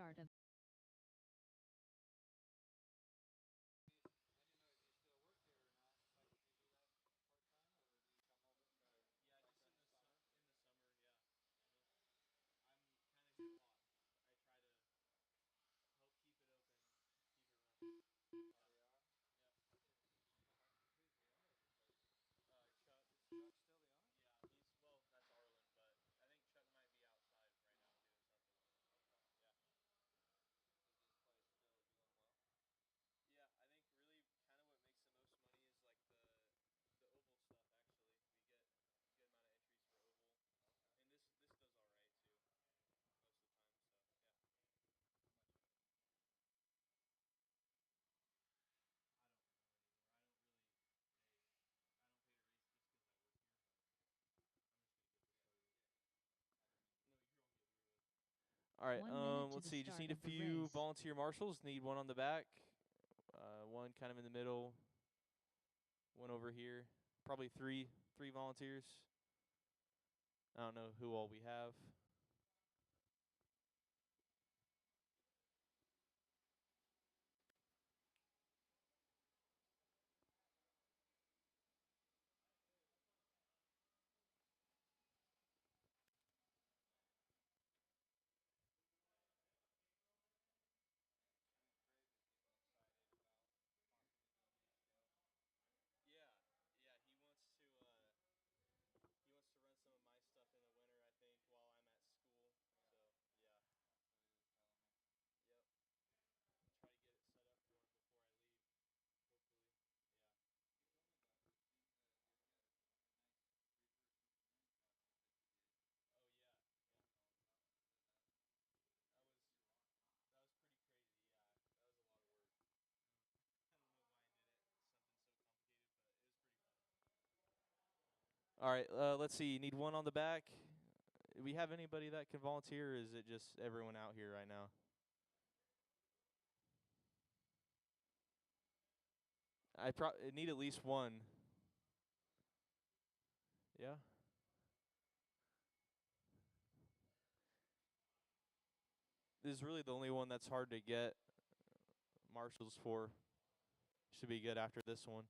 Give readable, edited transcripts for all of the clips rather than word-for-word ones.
start of All right. 1 minute to Let's the see. Just start need a of the few race. volunteer marshals. Need one on the back, one kind of in the middle, one over here. Probably three volunteers. I don't know who all we have. All right. Let's see. Need one on the back. Do we have anybody that can volunteer? Or is it just everyone out here right now? I need at least one. Yeah. This is really the only one that's hard to get marshals for. Should be good after this one.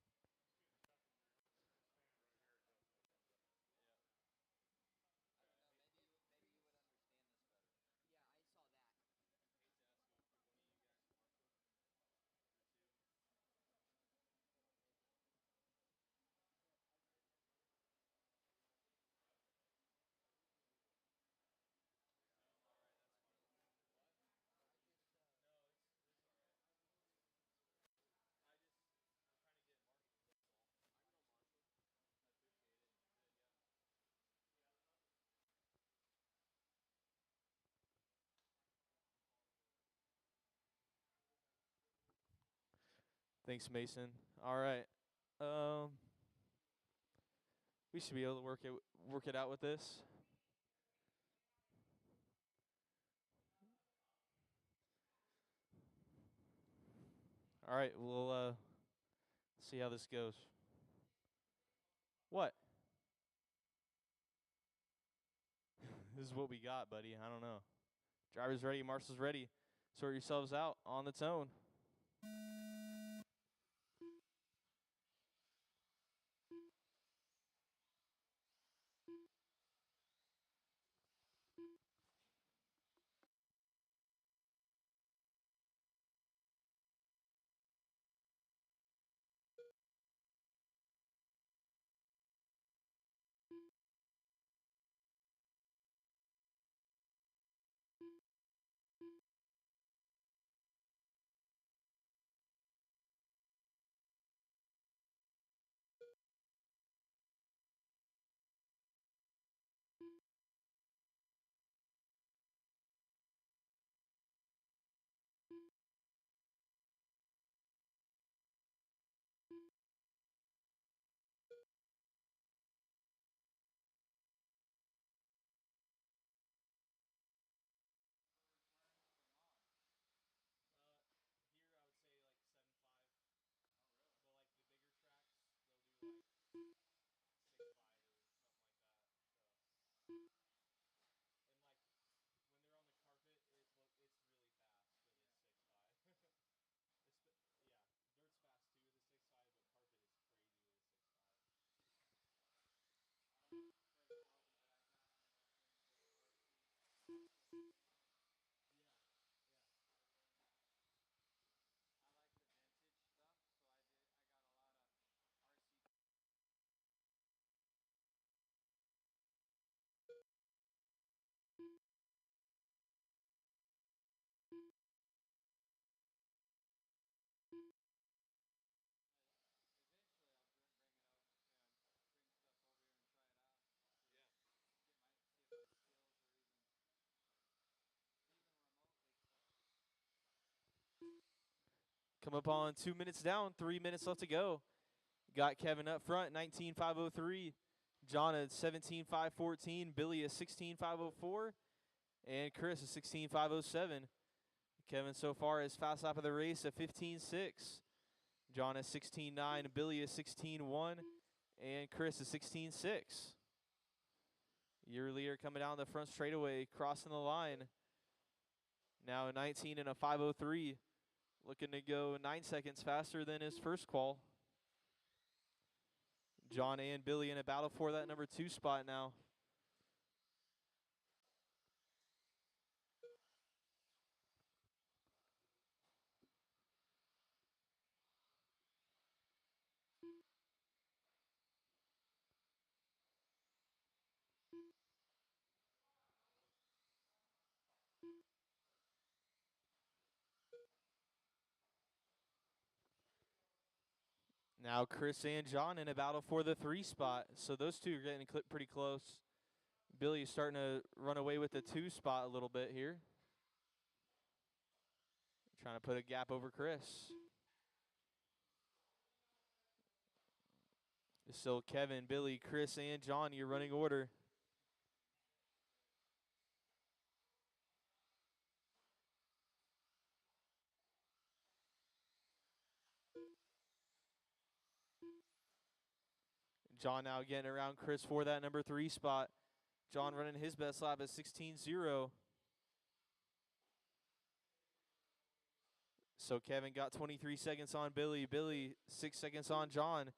Thanks, Mason. All right. Um, we should be able to work it out with this. All right. We'll see how this goes. What? This is what we got, buddy. I don't know. Driver's ready. Marshall's ready. Sort yourselves out on the tone. Come up on 2 minutes down, 3 minutes left to go. Got Kevin up front, 19.503. John at 17.514. Billy at 16.504. And Chris at 16.507. Kevin so far is fast lap of the race at 15.6. John at 16.9. Billy at 16.1. And Chris at 16.6. Yearlier coming down the front straightaway, crossing the line. Now 19 and a 503. Looking to go 9 seconds faster than his first qual. John and Billy in a battle for that number 2 spot now. Now Chris and John in a battle for the 3 spot. So those two are getting pretty close. Billy is starting to run away with the 2 spot a little bit here. Trying to put a gap over Chris. It's still Kevin, Billy, Chris, and John, your running order. John now getting around Chris for that number 3 spot. John running his best lap at 16.0. So Kevin got 23 seconds on Billy. Billy 6 seconds on John.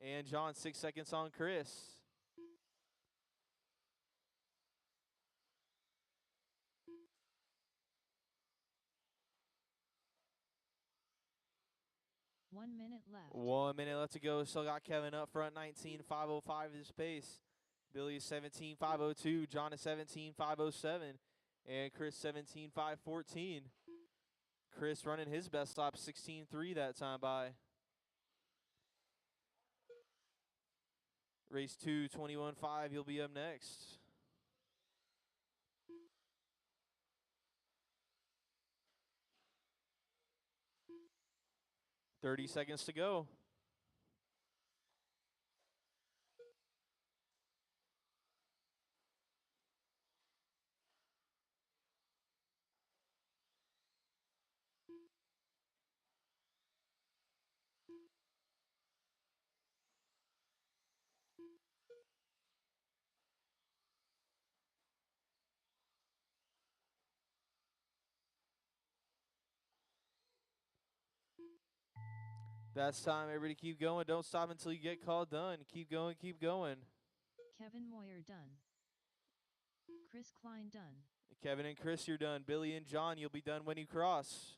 And John 6 seconds on Chris. One minute left. 1 minute left to go. Still got Kevin up front, 19.505 his pace. Billy 17.502. John is 17.507. And Chris 17.514. Chris running his best lap, 16.3 that time by. Race 2, 21.5. He'll be up next. 30 seconds to go. That's time, everybody. Keep going. Don't stop until you get called done. Keep going, keep going. Kevin Moyer done. Chris Klein done. Kevin and Chris, you're done. Billy and John, you'll be done when you cross.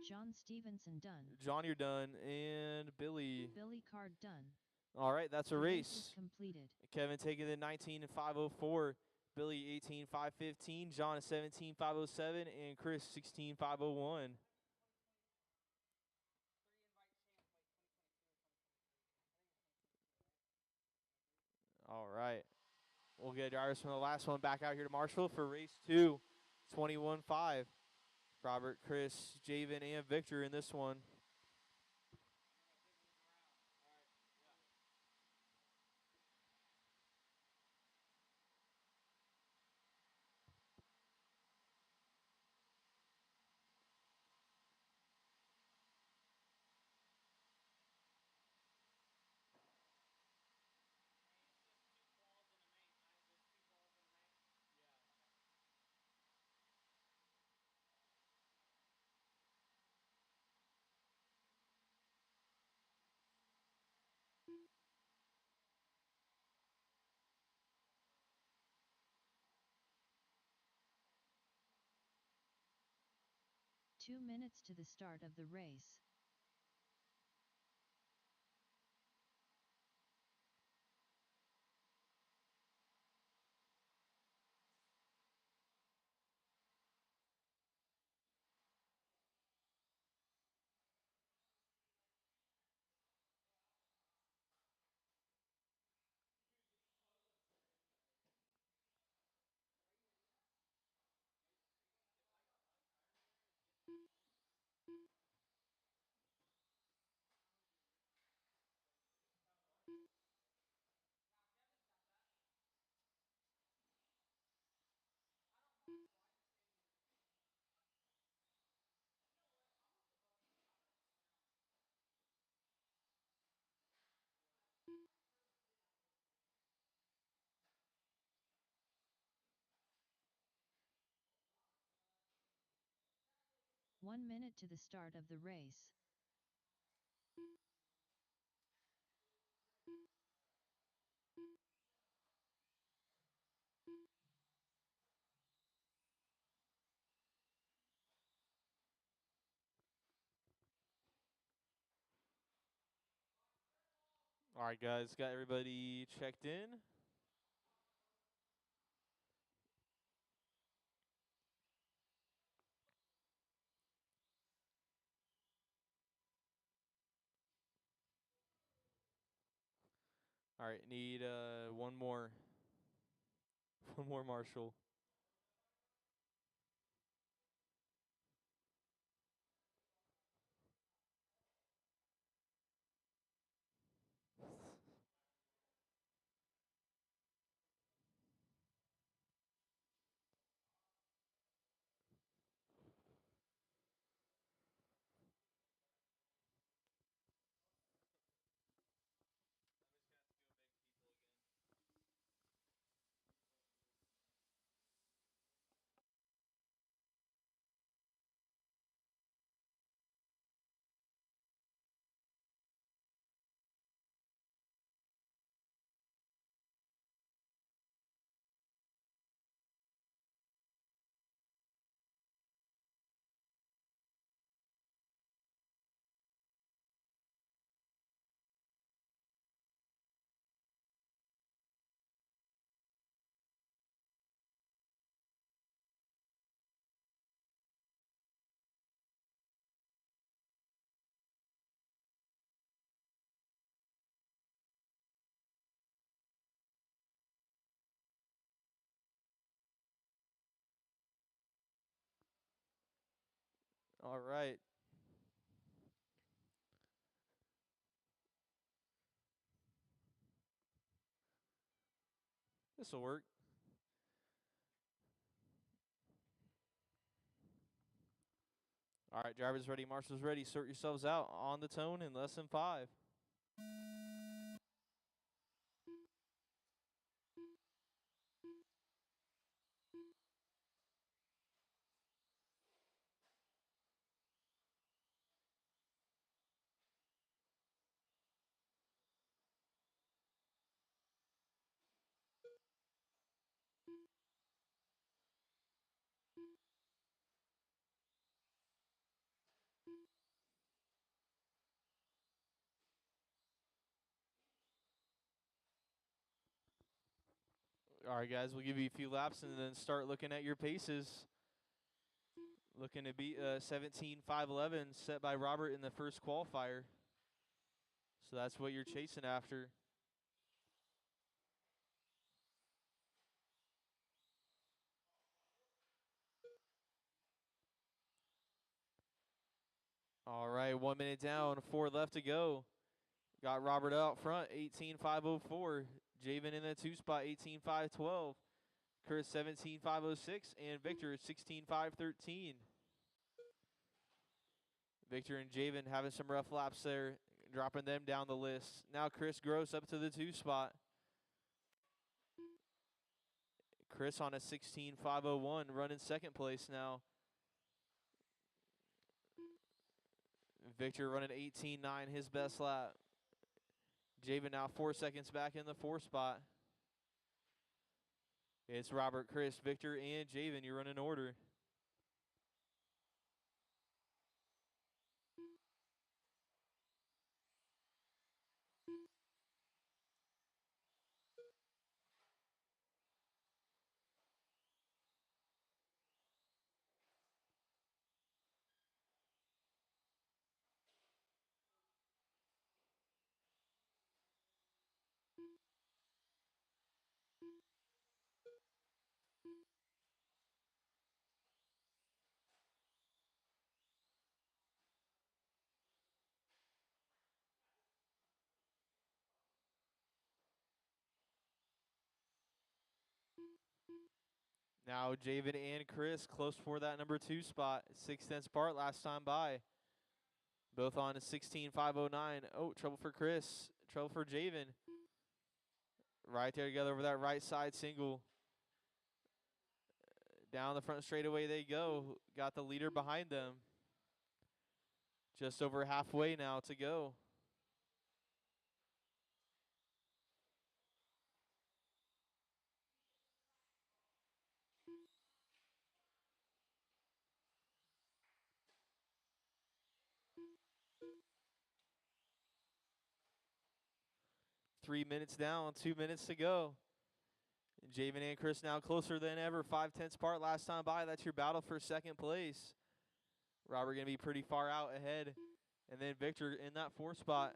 John Stevenson done. John, you're done. And Billy. Billy Card done. All right, that's a race. Completed. Kevin taking the 19 and 504. Billy 18.515. John is 17.507. And Chris 16.501. All right. We'll get drivers from the last one back out here to Marshall for race 2, 21.5. Robert, Chris, Javen, and Victor in this one. 2 minutes to the start of the race. One minute to the start of the race. All right, guys, got everybody checked in. All right, need one more. One more, Marshall. All right. This will work. All right, drivers ready, marshals ready. Sort yourselves out on the tone in less than 5. All right, guys, we'll give you a few laps and then start looking at your paces. Looking to beat 17.511 set by Robert in the first qualifier. So that's what you're chasing after. All right, 1 minute down, 4 left to go. Got Robert out front, 18.504. Javen in the 2 spot, 18.512. Chris, 17.506. And Victor, 16.513. Victor and Javen having some rough laps there, dropping them down the list. Now Chris Gross up to the 2 spot. Chris on a 16.501, running second place now. Victor running 18.9, his best lap. Javen now 4 seconds back in the 4 spot. It's Robert, Chris, Victor, and Javen. You run in order. Now Javen and Chris close for that number 2 spot. 6/10 apart last time by. Both on a 16.509. Oh, trouble for Chris. Trouble for Javen. Right there together over that right side single. Down the front straightaway they go. Got the leader behind them. Just over halfway now to go. Three minutes down, 2 minutes to go. And Javen and Chris now closer than ever. 5/10 apart last time by. That's your battle for second place. Robert going to be pretty far out ahead. And then Victor in that 4th spot.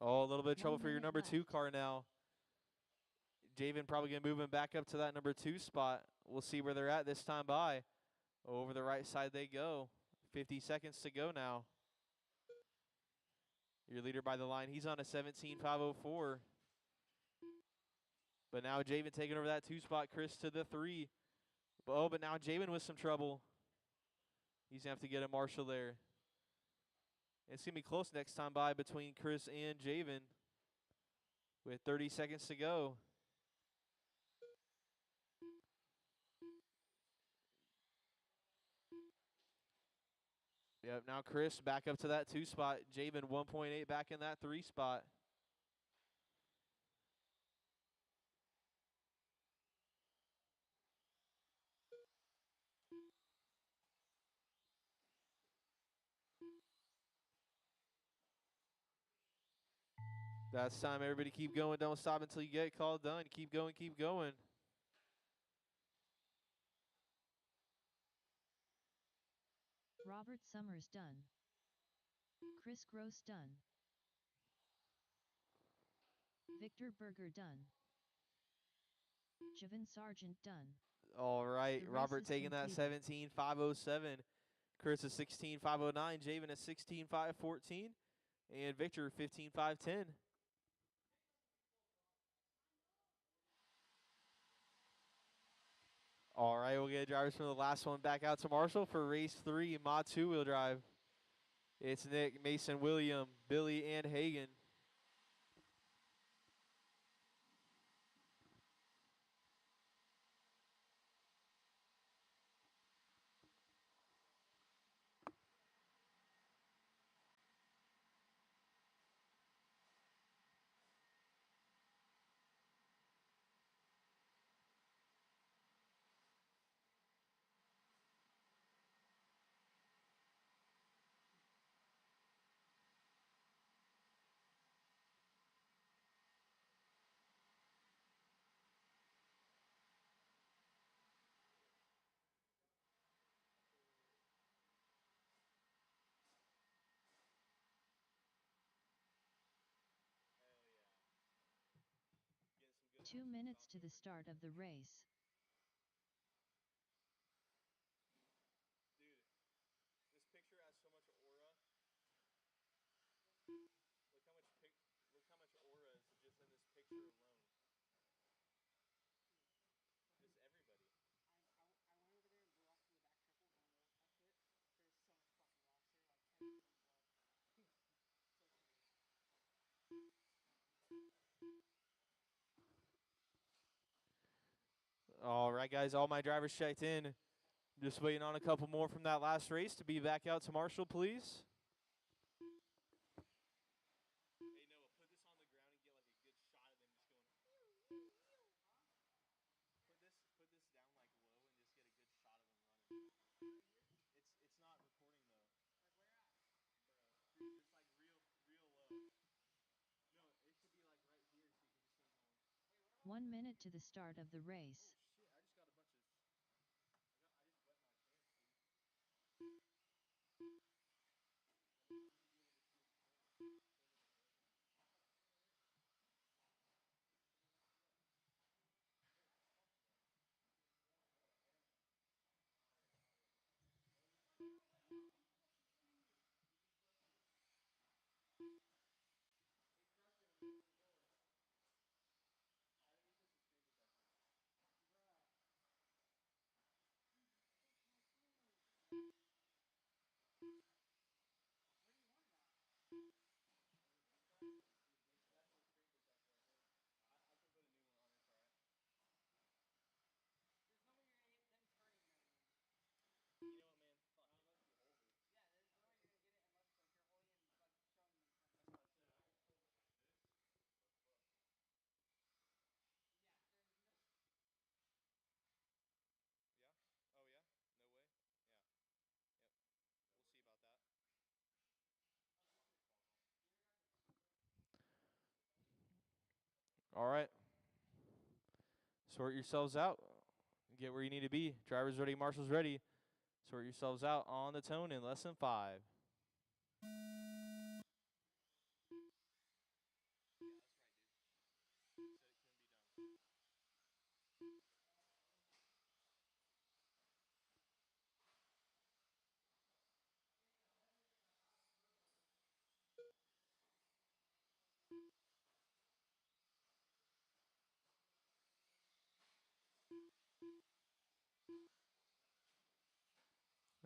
Oh, a little bit of trouble 1 for your minute number 2 left. car now. Javen probably going to move him back up to that number 2 spot. We'll see where they're at this time by. Over the right side they go. 50 seconds to go now. Your leader by the line, he's on a 17.504. But now Javen taking over that 2 spot. Chris to the 3. Oh, but now Javen with some trouble. He's going to have to get a Marshall there. It's going to be close next time by between Chris and Javen with 30 seconds to go. Yep, now Chris back up to that 2 spot. Javen 1.8 back in that 3 spot. That's time, everybody. Keep going. Don't stop until you get called done. Keep going, keep going. Robert Summers done. Chris Gross done. Victor Berger done. Javen Sargent done. All right, The race Robert is taking that completed. 17.507. Chris a 16.509. Javen a 16.514. And Victor 15.510. All right, we'll get drivers from the last one back out to Marshall for race 3, Mod 2-wheel drive. It's Nick, Mason, William, Billy, and Hagan. Yeah. 2 minutes to the start of the race. Dude, this picture has so much aura. Look how much aura is just in this picture alone. Just everybody. I went over there and blew off to the back triple going to that pit. There's so much fucking rocks there, like 10 feet blood. So crazy. All right, guys, all my drivers checked in. Just waiting on a couple more from that last race to be back out to Marshall, please. Hey, Noah, put this on the ground and get like a good shot of them just going. Put this down like low and just get a good shot of them running. It's not recording though. Like where at? Bro, just like real low. No, it should be like right here so you can just start going. Wait, what about 1 minute to the start of the race. Oh shit! I just got a bunch of. I just wet my pants, dude. where do you want it at? I can put a new one on. It's alright. There's no way you're gonna get them turning that in. You know what, man? Fuck. Not unless you hold it. Yeah, there's no way you're gonna get it unless like you're holding it and like showing them turning. That's what I said. I can hold it like this. Yeah, there's no. Yeah? Oh yeah? No way? Yeah. Yep. We'll see about that. All right. Sort yourselves out. Get where you need to be. Drivers ready, marshals ready. Sort yourselves out on the tone in less than 5.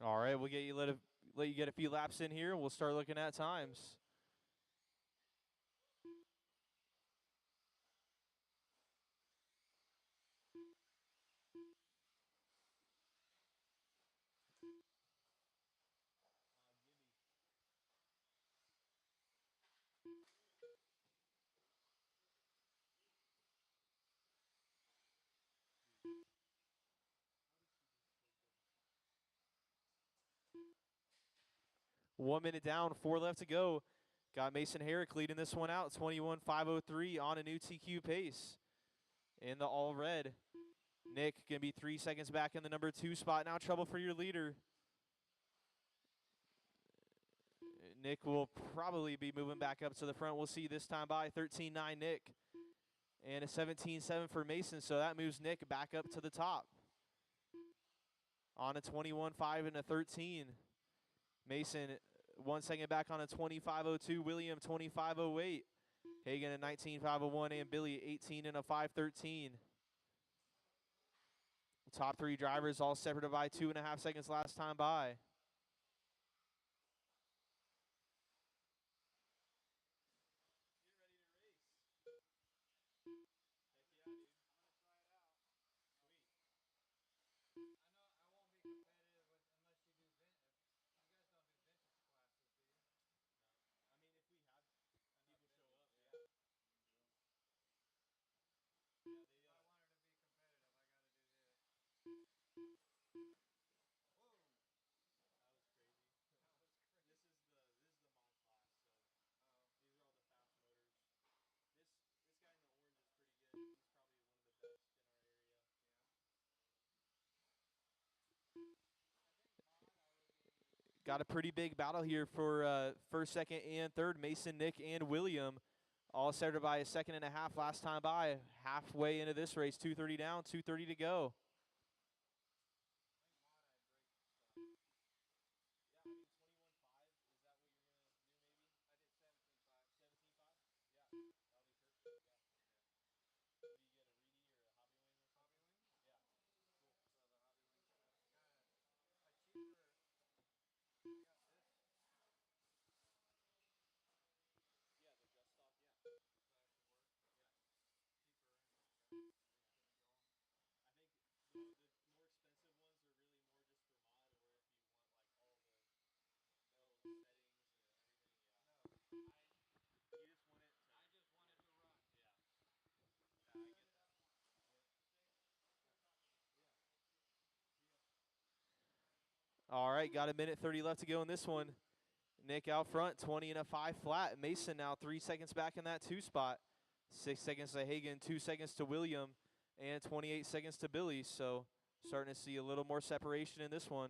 All right, we'll get you let you get a few laps in here. We'll start looking at times. One minute down, 4 left to go. Got Mason Herrick leading this one out, 21.503 on a new TQ pace. In the all red. Nick going to be 3 seconds back in the number 2 spot. Now trouble for your leader. Nick will probably be moving back up to the front. We'll see this time by 13.9 Nick. And a 17.7 for Mason, so that moves Nick back up to the top. On a 21.5 and a 13. Mason 1 second back on a 25.02. William 25.08. Hagan at 19.501 and Billy 18 and a 5.13. Top 3 drivers all separated by 2.5 seconds last time by. I know I won't be competitive with unless you do vintage. You guys don't do vintage classes, do you? I mean, if we have people show up, yeah. If I wanted to be competitive, I got to do this. Whoa! That was crazy. That was crazy. This is the mod class, so these are all the fast motors. This guy in the orange is pretty good. He's probably one of the best in our area. Yeah. I think mod I would be. Got a pretty big battle here for first, second, and third. Mason, Nick, and William all separated by a second and a half last time by. Halfway into this race, 2:30 down, 2:30 to go. I think mod I'd break stuff. Yeah, I mean 21.5. Is that what you're gonna do? Maybe I did 17.5. 17.5. Yeah, that'll be perfect. Yeah. Do you get a Reedy or a Hobby Wing or something? Hobby wing? Yeah. Cool. So the hobby wing stuff. A cheaper. I got this. Yeah, the just stock. Yeah. So that should work. Yeah. Cheaper and got, get me going. I think All right, got a minute 30 left to go in this one. Nick out front, 20 and a 5 flat. Mason now 3 seconds back in that 2 spot. 6 seconds to Hagan, 2 seconds to William, and 28 seconds to Billy. So starting to see a little more separation in this one.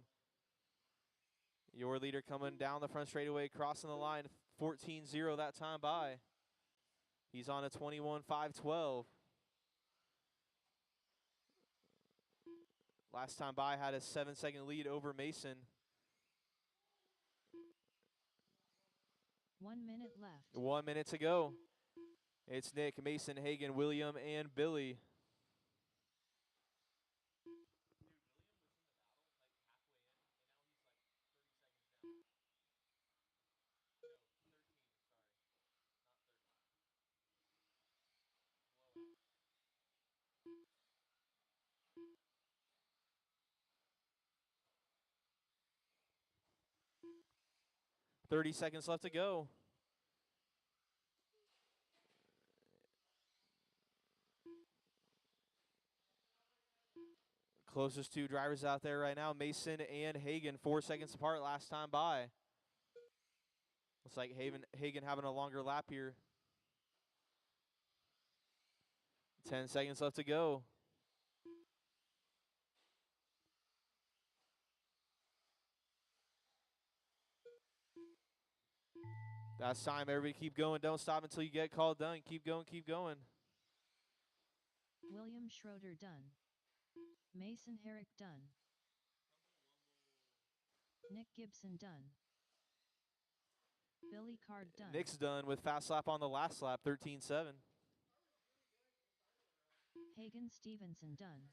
Your leader coming down the front straightaway, crossing the line, 14-0 that time by. He's on a 21-5-12. Last time by had a 7-second lead over Mason. 1 minute left. 1 minute to go. It's Nick, Mason, Hagan, William, and Billy. Thirty seconds left to go. Closest two drivers out there right now, Mason and Hagan, 4 seconds apart last time by. Looks like Hagan having a longer lap here. 10 seconds left to go. That's time. Everybody keep going. Don't stop until you get called done. Keep going, keep going. William Schroeder done. Mason Herrick done. Nick Gibson done. Billy Card done. Nick's done with fast lap on the last lap, 13-7. Hagan Stevenson done.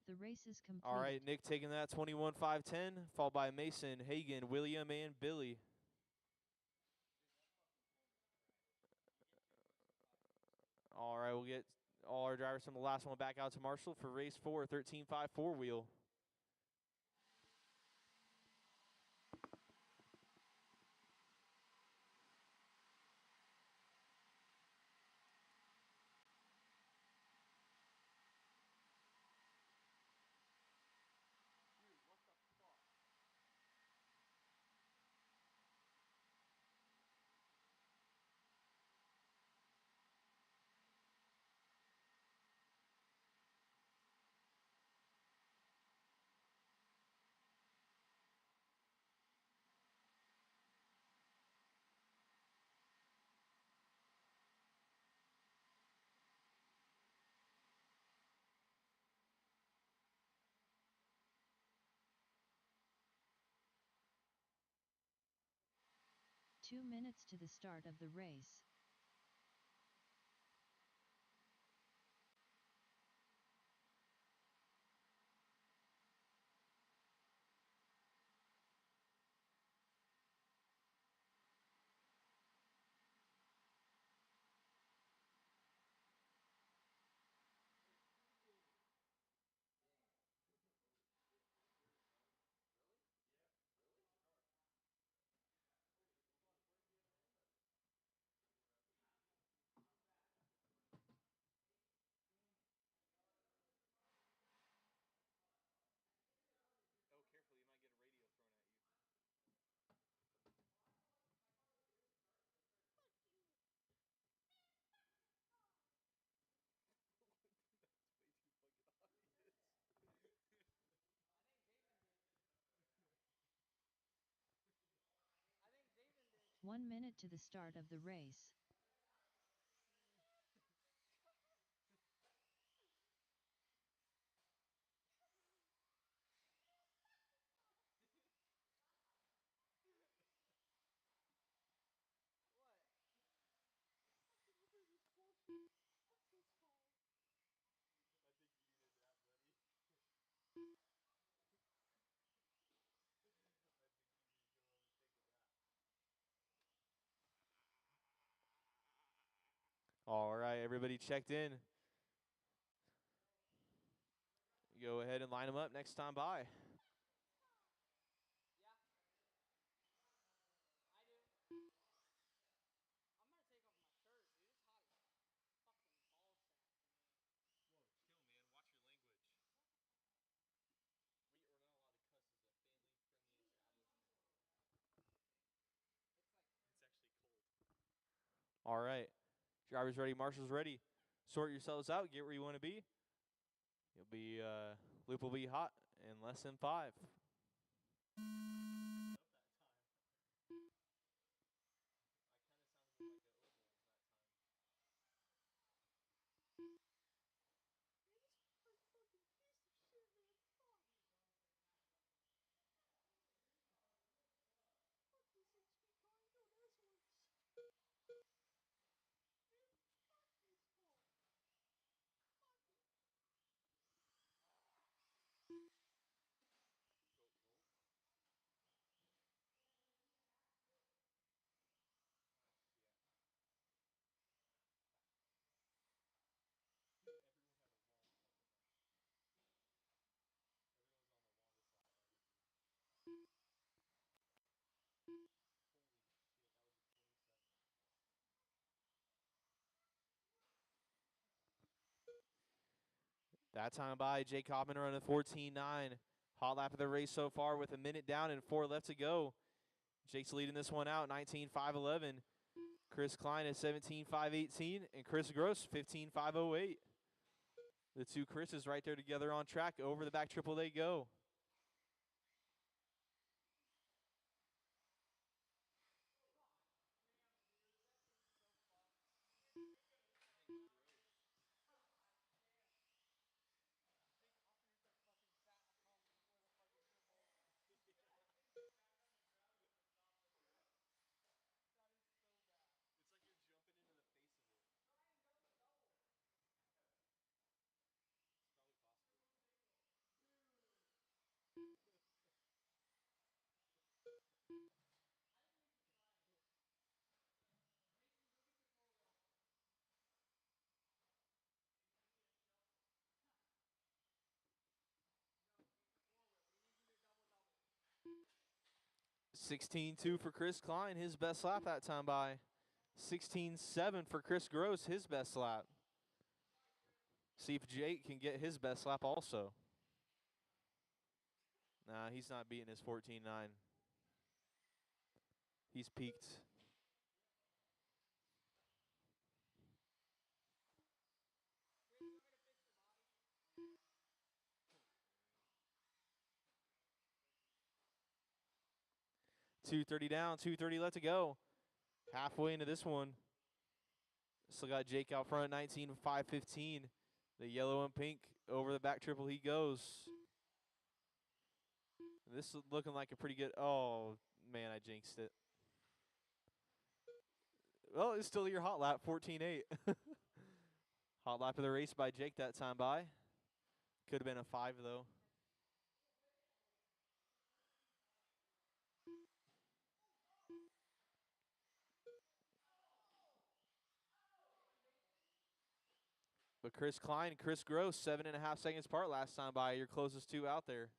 The race is complete. All right, Nick taking that 21-5-10, followed by Mason, Hagan, William, and Billy. All right, we'll get all our drivers from the last one back out to Marshall for race 4, 13-5 four-wheel. Dude, what the fuck? 2 minutes to the start of the race. I think Javen did. 1 minute to the start of the race. What? Fucking over this bullshit. What's this for? All right, everybody checked in. Go ahead and line them up next time by. Yeah. I do. I'm gonna take off my shirt, dude. It's hot as fucking ball sack in here. Whoa, chill, man. Watch your language. All right. Drivers ready, marshals ready. Sort yourselves out, get where you want to be. You'll be loop will be hot in less than 5. Man, this car's a fucking piece of shit, man. Fuck. Fuck this XP car. I know this works. Man, fuck this car. Fuck it. That time by Jake Hoffman running 14.9. Hot lap of the race so far with a minute down and 4 left to go. Jake's leading this one out, 19.511. Chris Klein is 17.518, and Chris Gross 15.508. The two Chris's right there together on track. Over the back triple they go. Jake Hoffman is that fucking fat punk before the fucking turbo. That is so bad. It's like you're jumping into the face of it. It's probably possible. We need you to double. 16.2 for Chris Klein, his best lap that time by. 16.7 for Chris Gross, his best lap. See if Jake can get his best lap also. Nah, he's not beating his 14.9. He's peaked. Chris, you want me to fix your body? 2:30 down, 2:30 left to go. Halfway into this one. Still got Jake out front, 19.515. The yellow and pink over the back triple he goes. This is looking like a pretty good. Oh man, I jinxed it. Well, it's still your hot lap, 14.8. Hot lap of the race by Jake that time by. Could have been a 5 though. But Chris Klein, Chris Gross, 7.5 seconds apart last time by. Your closest two out there.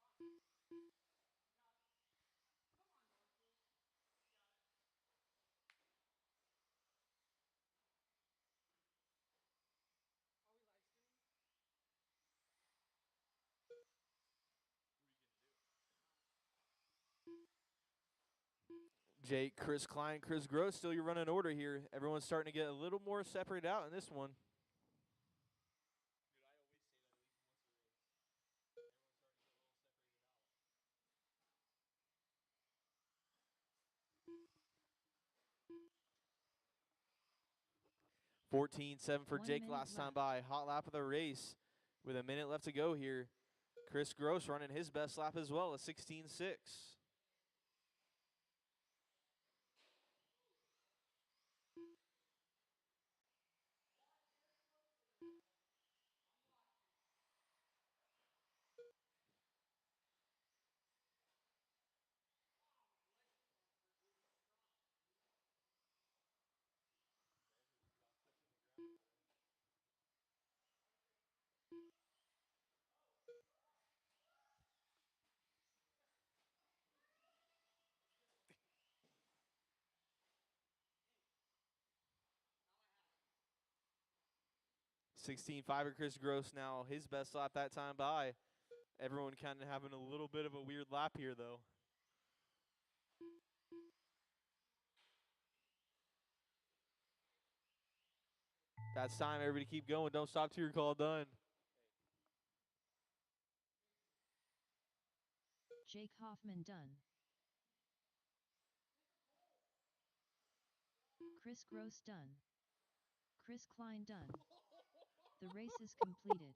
2023 invite to Kansas. Come on, Marshall. Are we live streaming? Jake, Chris Klein, Chris Gross, still your running order here. Everyone's starting to get a little more separated out in this one. 14.7 for 1 Jake minute last time left. by. Hot lap of the race with a minute left to go here. Chris Gross running his best lap as well, a 16.6. Now I have it. 16.5 for Chris Gross now, his best lap that time by. Everyone kind of having a little bit of a weird lap here, though. That's time. Everybody keep going. Don't stop till your call done. Jake Hoffman done. Chris Gross done. Chris Klein done. The race is completed.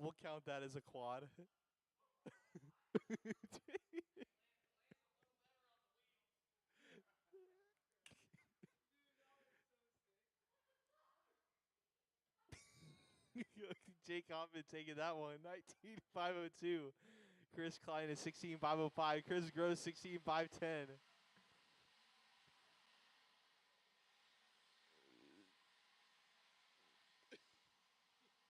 We'll count that as a quad. Jake Hoffman taking that one. 19,502. Chris Klein is 16,505. Chris Gross 16,510.